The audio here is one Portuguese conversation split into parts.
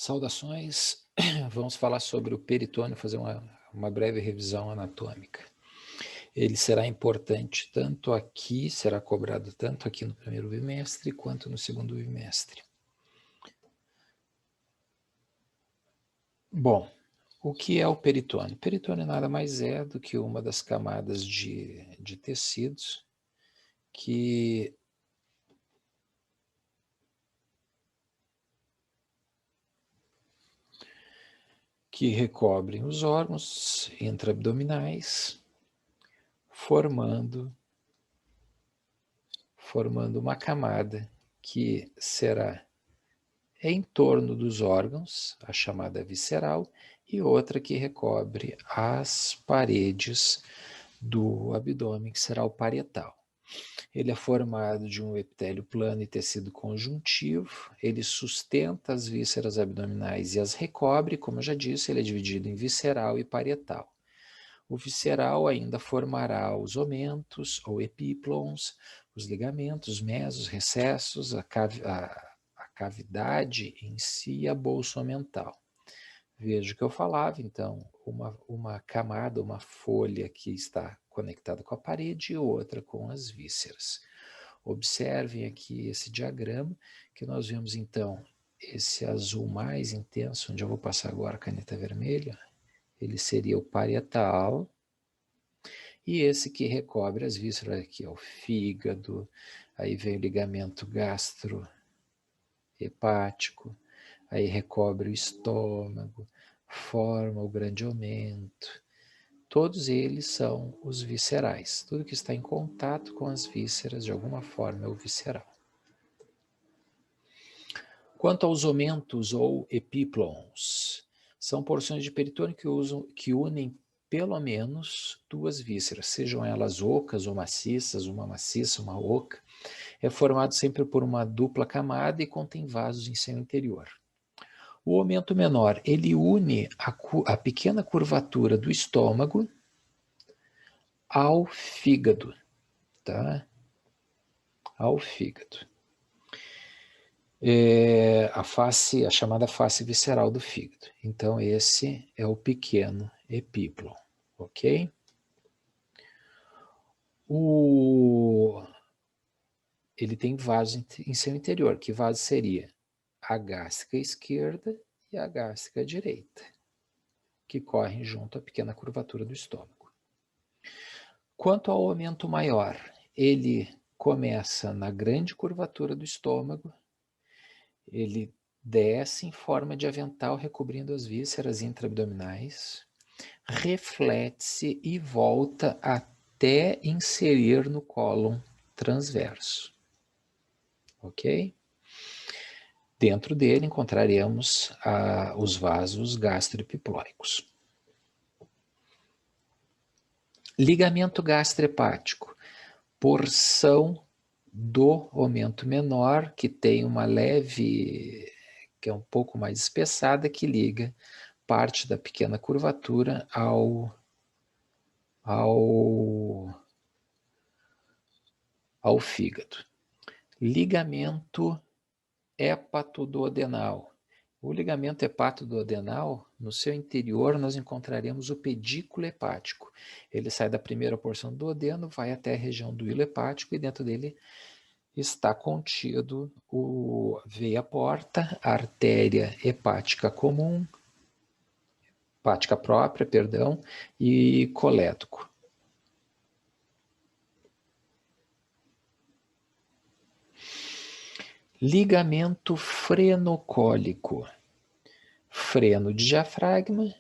Saudações, vamos falar sobre o peritônio, fazer uma breve revisão anatômica. Ele será importante tanto aqui, será cobrado tanto aqui no primeiro bimestre, quanto no segundo bimestre. Bom, o que é o peritônio? O peritônio nada mais é do que uma das camadas de tecidos que recobrem os órgãos intraabdominais, formando uma camada que será em torno dos órgãos, a chamada visceral, e outra que recobre as paredes do abdômen, que será o parietal. Ele é formado de um epitélio plano e tecido conjuntivo, ele sustenta as vísceras abdominais e as recobre, como eu já disse, ele é dividido em visceral e parietal. O visceral ainda formará os omentos ou epíplons, os ligamentos, mesos, recessos, a cavidade em si e a bolsa omental. Veja o que eu falava, então, uma camada, uma folha que está conectada com a parede e outra com as vísceras. Observem aqui esse diagrama, que nós vemos, então, esse azul mais intenso, onde eu vou passar agora a caneta vermelha, ele seria o parietal, e esse que recobre as vísceras aqui é o fígado, aí vem o ligamento gastrohepático, aí recobre o estômago, forma o grande aumento. Todos eles são os viscerais. Tudo que está em contato com as vísceras, de alguma forma, é o visceral. Quanto aos omentos ou epíplons, são porções de peritônio que unem pelo menos duas vísceras, sejam elas ocas ou maciças, uma maciça, uma oca. É formado sempre por uma dupla camada e contém vasos em seu interior. O aumento menor, ele une a pequena curvatura do estômago ao fígado, tá? Ao fígado. A chamada face visceral do fígado. Então, esse é o pequeno epíplon, ok? Ele tem vasos em seu interior. Que vaso seria? A gástrica esquerda e a gástrica direita, que correm junto à pequena curvatura do estômago. Quanto ao aumento maior, ele começa na grande curvatura do estômago, ele desce em forma de avental, recobrindo as vísceras intraabdominais, reflete-se e volta até inserir no cólon transverso. Ok? Dentro dele encontraremos os vasos gastroepiploicos. Ligamento gastrohepático, porção do aumento menor, que tem uma leve, que é um pouco mais espessada, que liga parte da pequena curvatura ao fígado. Ligamento hepatoduodenal. O ligamento hepatoduodenal, no seu interior, nós encontraremos o pedículo hepático. Ele sai da primeira porção do duodeno, vai até a região do hilo hepático e dentro dele está contido o veia porta, artéria hepática comum, hepática própria, perdão, e colédoco. Ligamento frenocólico. Freno de diafragma,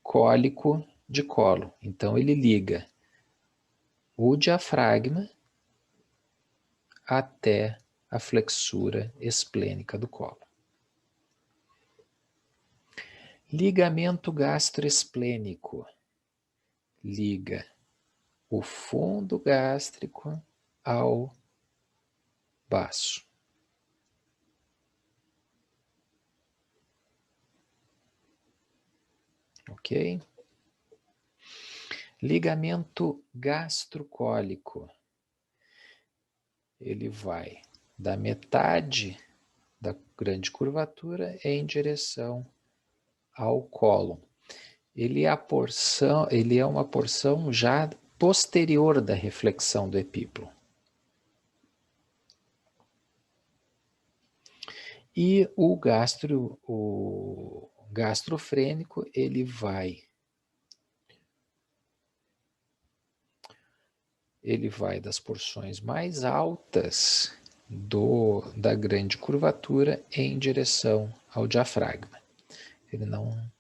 cólico de colo. Então, ele liga o diafragma até a flexura esplênica do colo. Ligamento gastroesplênico. Liga o fundo gástrico ao baço. Ok? Ligamento gastrocólico. Ele vai da metade grande curvatura é em direção ao cólon. Ele é uma porção já posterior da reflexão do epíplo. E o gastrofrênico, ele vai das porções mais altas da grande curvatura em direção ao diafragma. Ele não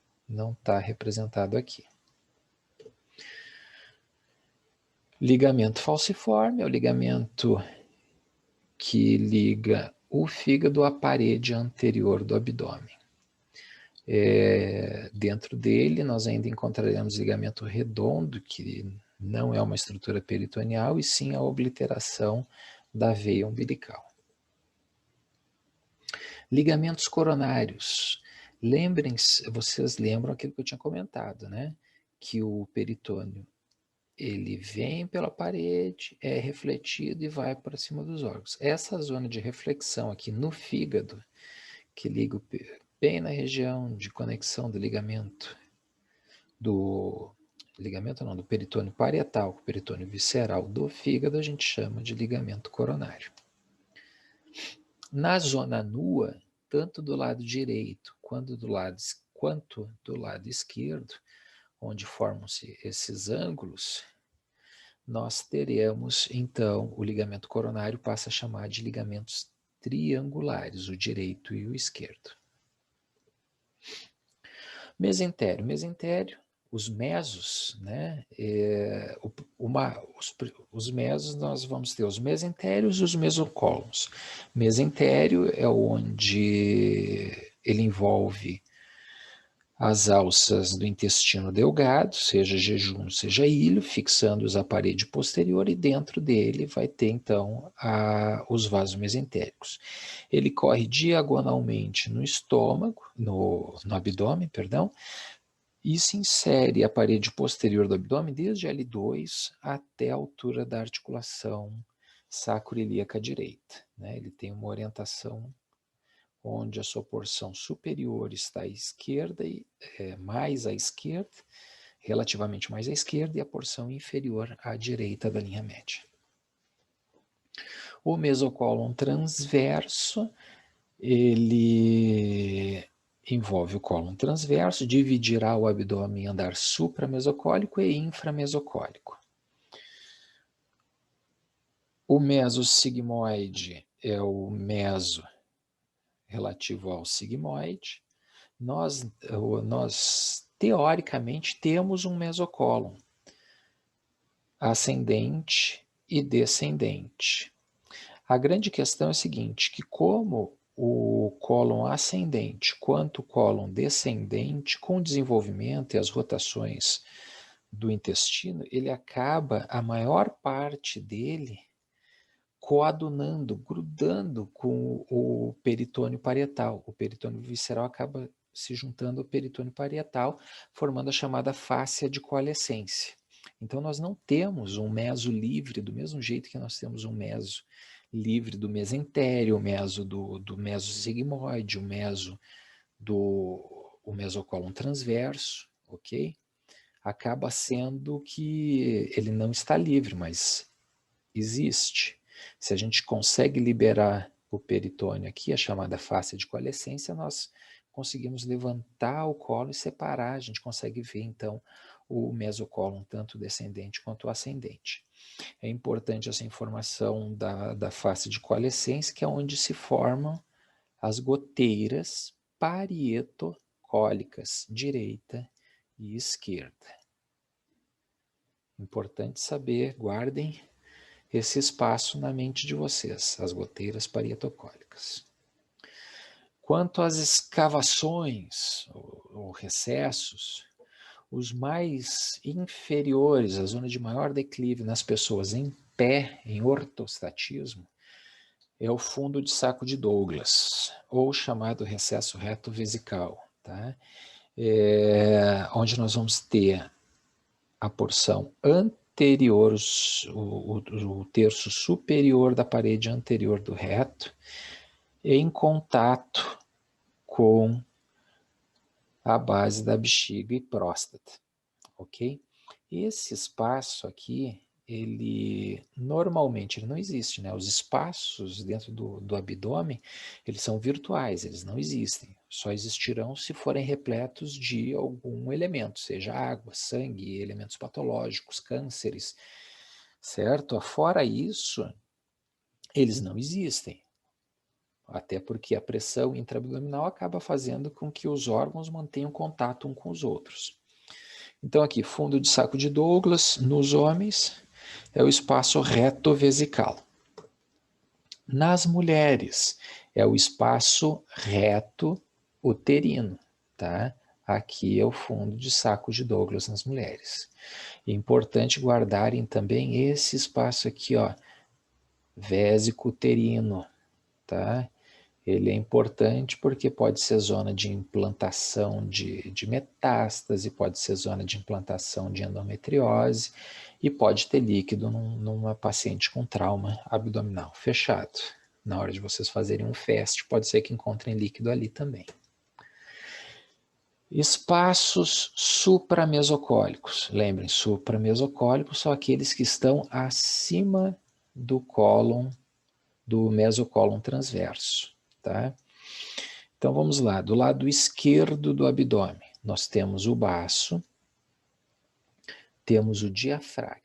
está representado aqui. Ligamento falciforme é o ligamento que liga o fígado à parede anterior do abdômen. Dentro dele, nós ainda encontraremos ligamento redondo, que não é uma estrutura peritoneal, e sim a obliteração da veia umbilical. Ligamentos coronários. Vocês lembram aquilo que eu tinha comentado, né? Que o peritônio, ele vem pela parede, é refletido e vai para cima dos órgãos. Essa zona de reflexão aqui no fígado, que liga bem na região de conexão do do peritônio parietal com o peritônio visceral do fígado, a gente chama de ligamento coronário. Na zona nua, tanto do lado direito quanto do lado esquerdo, onde formam-se esses ângulos, nós teremos, então, o ligamento coronário passa a chamar de ligamentos triangulares, o direito e o esquerdo. Mesentério. Mesentério, os mesos, né? Os mesos, nós vamos ter os mesentérios e os mesocólons. Mesentério é onde ele envolve as alças do intestino delgado, seja jejum, seja ilho, fixando-os à parede posterior, e dentro dele vai ter, então, os vasos mesentéricos. Ele corre diagonalmente no estômago, no abdômen, perdão, e se insere a parede posterior do abdômen desde L2 até a altura da articulação sacroiliaca direita, né? Ele tem uma orientação onde a sua porção superior está à esquerda, mais à esquerda, relativamente mais à esquerda, e a porção inferior à direita da linha média. O mesocólon transverso, ele envolve o cólon transverso, dividirá o abdômen em andar supramesocólico e inframesocólico. O mesosigmoide é o meso relativo ao sigmoide. Nós teoricamente temos um mesocólon ascendente e descendente. A grande questão é a seguinte, que como o cólon ascendente quanto o cólon descendente, com o desenvolvimento e as rotações do intestino, ele acaba, a maior parte dele, coadunando, grudando com o peritônio parietal. O peritônio visceral acaba se juntando ao peritônio parietal, formando a chamada fáscia de coalescência. Então, nós não temos um meso livre, do mesmo jeito que nós temos um meso livre do mesentério, o meso do mesosigmoide, o mesocólon transverso, ok? Acaba sendo que ele não está livre, mas existe. Se a gente consegue liberar o peritônio aqui, a chamada fáscia de coalescência, nós conseguimos levantar o colo e separar, a gente consegue ver então o mesocólon, tanto descendente quanto ascendente. É importante essa informação da face de coalescência, que é onde se formam as goteiras parietocólicas, direita e esquerda. Importante saber, guardem esse espaço na mente de vocês, as goteiras parietocólicas. Quanto às escavações ou recessos, os mais inferiores, a zona de maior declive nas pessoas em pé, em ortostatismo, é o fundo de saco de Douglas, ou chamado recesso reto vesical, tá? Onde nós vamos ter a porção anterior, o terço superior da parede anterior do reto, em contato com a base da bexiga e próstata, ok? Esse espaço aqui, ele normalmente ele não existe, né? Os espaços dentro do abdômen, eles são virtuais, eles não existem. Só existirão se forem repletos de algum elemento, seja água, sangue, elementos patológicos, cânceres, certo? Fora isso, eles não existem. Até porque a pressão intraabdominal acaba fazendo com que os órgãos mantenham contato uns com os outros. Então aqui, fundo de saco de Douglas, nos homens, é o espaço reto-vesical. Nas mulheres, é o espaço reto-uterino, tá? Aqui é o fundo de saco de Douglas nas mulheres. É importante guardarem também esse espaço aqui, ó, vésico-uterino, tá? Ele é importante porque pode ser zona de implantação de metástase, pode ser zona de implantação de endometriose e pode ter líquido numa paciente com trauma abdominal fechado. Na hora de vocês fazerem um FAST, pode ser que encontrem líquido ali também. Espaços supramesocólicos. Lembrem, supramesocólicos são aqueles que estão acima do cólon, do mesocólon transverso, tá? Então vamos lá, do lado esquerdo do abdômen, nós temos o baço, temos o diafragma.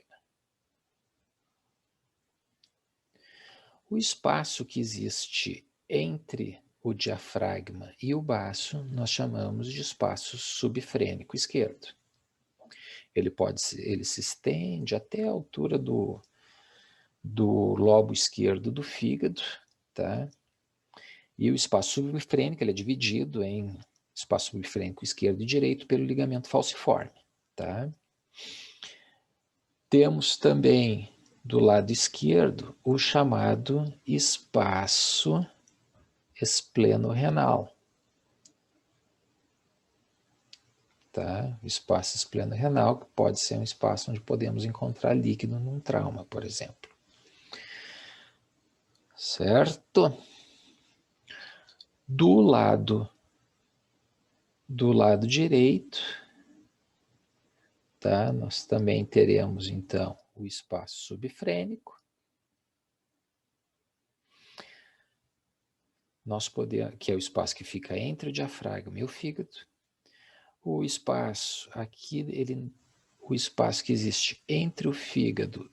O espaço que existe entre o diafragma e o baço, nós chamamos de espaço subfrênico esquerdo. Ele se estende até a altura do lobo esquerdo do fígado, tá? E o espaço subfrênico ele é dividido em espaço subfrênico esquerdo e direito pelo ligamento falciforme, tá? Temos também do lado esquerdo o chamado espaço espleno-renal, tá? O espaço espleno-renal que pode ser um espaço onde podemos encontrar líquido num trauma, por exemplo. Certo? Do lado direito, tá? Nós também teremos, então, o espaço subfrênico. Que é o espaço que fica entre o diafragma e o fígado. O espaço aqui, o espaço que existe entre o fígado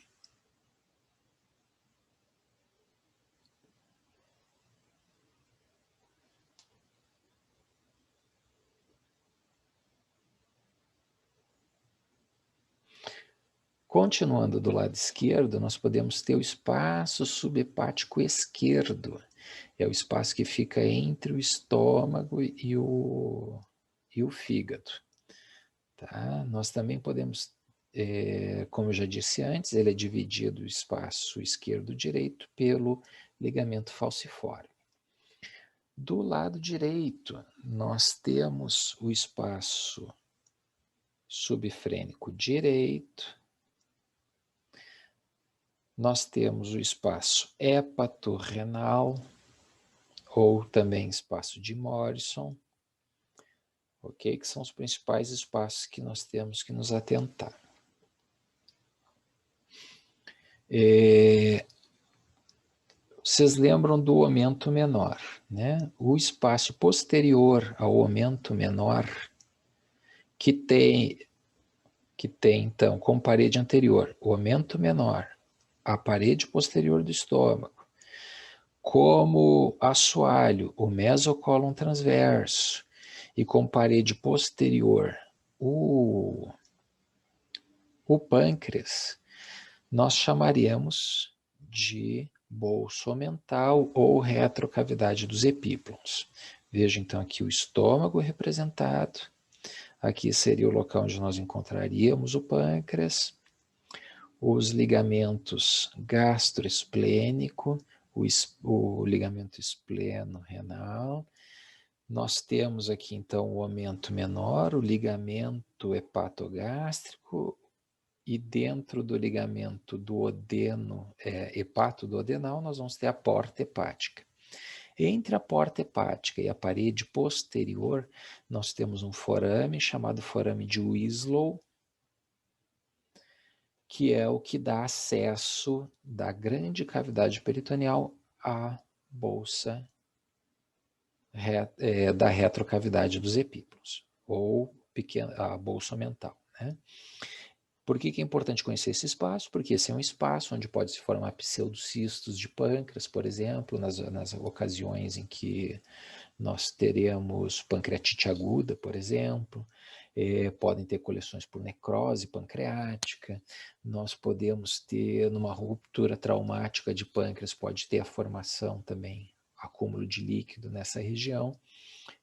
Continuando do lado esquerdo, nós podemos ter o espaço subhepático esquerdo. É o espaço que fica entre o estômago e o fígado. Tá? Nós também podemos, como eu já disse antes, ele é dividido o espaço esquerdo-direito pelo ligamento falciforme. Do lado direito, nós temos o espaço subfrênico direito, nós temos o espaço hepatorrenal, ou também espaço de Morrison, ok? Que são os principais espaços que nós temos que nos atentar. Vocês lembram do aumento menor, né? O espaço posterior ao aumento menor, que tem então, com parede anterior, o aumento menor, a parede posterior do estômago, como assoalho, o mesocólon transverso, e com parede posterior, o pâncreas, nós chamaríamos de bolso mental ou retrocavidade dos epíplons. Veja então aqui o estômago representado, aqui seria o local onde nós encontraríamos o pâncreas, os ligamentos gastroesplênico, o ligamento espleno-renal. Nós temos aqui então o aumento menor, o ligamento hepatogástrico, e dentro do ligamento duodeno, hepatoduodenal, nós vamos ter a porta hepática. Entre a porta hepática e a parede posterior, nós temos um forame chamado forame de Wieslow, que é o que dá acesso da grande cavidade peritoneal à bolsa da retrocavidade dos epíplos, ou a bolsa mental, né? Por que é importante conhecer esse espaço? Porque esse é um espaço onde pode se formar pseudocistos de pâncreas, por exemplo, nas ocasiões em que nós teremos pancreatite aguda, por exemplo, podem ter coleções por necrose pancreática, nós podemos ter, numa ruptura traumática de pâncreas, pode ter a formação também, acúmulo de líquido nessa região,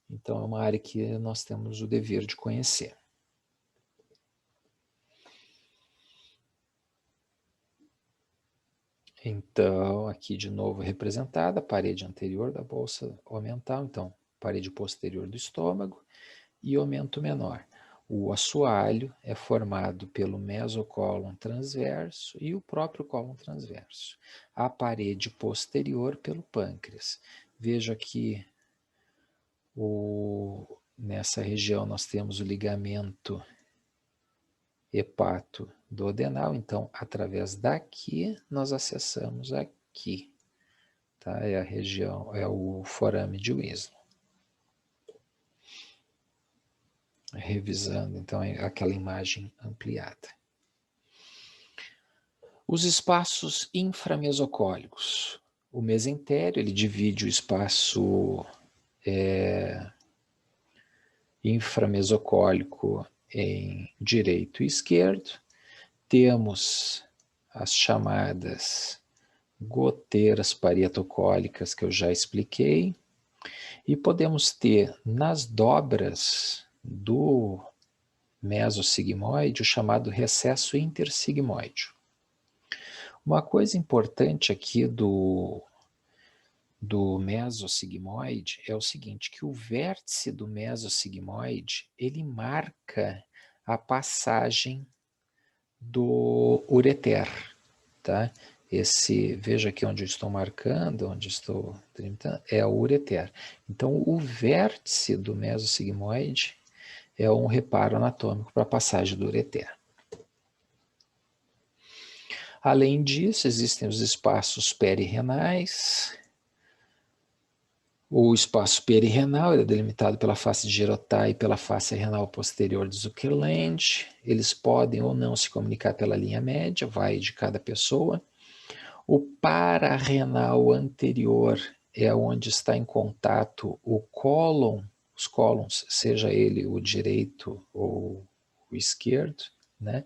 então é uma área que nós temos o dever de conhecer. Então, aqui de novo representada a parede anterior da bolsa omental, então, parede posterior do estômago e omento menor. O assoalho é formado pelo mesocólon transverso e o próprio cólon transverso. A parede posterior pelo pâncreas. Veja aqui, nessa região nós temos o ligamento hepato-duodenal, então através daqui nós acessamos aqui, tá? É a região, é o forame de Wieslow. Revisando então aquela imagem ampliada. Os espaços inframesocólicos. O mesentério, ele divide o espaço inframesocólico em direito e esquerdo. Temos as chamadas goteiras parietocólicas, que eu já expliquei, e podemos ter nas dobras do mesosigmoide o chamado recesso intersigmoide. Uma coisa importante aqui do mesosigmoide é o seguinte, que o vértice do mesosigmoide, ele marca a passagem do ureter, tá? Veja aqui onde eu estou marcando, onde estou delimitando, é o ureter. Então, o vértice do mesosigmoide é um reparo anatômico para a passagem do ureter. Além disso, existem os espaços perirenais. O espaço perirenal é delimitado pela face de Girotá e pela face renal posterior de Zuckerland. Eles podem ou não se comunicar pela linha média, vai de cada pessoa. O pararenal anterior é onde está em contato o cólon, os cólons, seja ele o direito ou o esquerdo, né,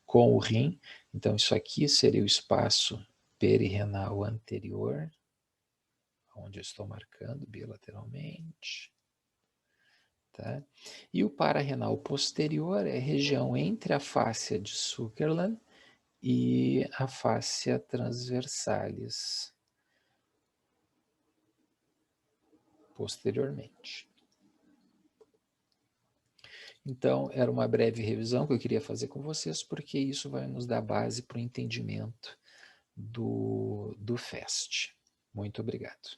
com o rim. Então, isso aqui seria o espaço perirenal anterior, onde eu estou marcando bilateralmente. Tá? E o pararenal posterior é a região entre a fáscia de Sutherland e a fáscia transversalis posteriormente. Então, era uma breve revisão que eu queria fazer com vocês, porque isso vai nos dar base para o entendimento do FAST. Muito obrigado.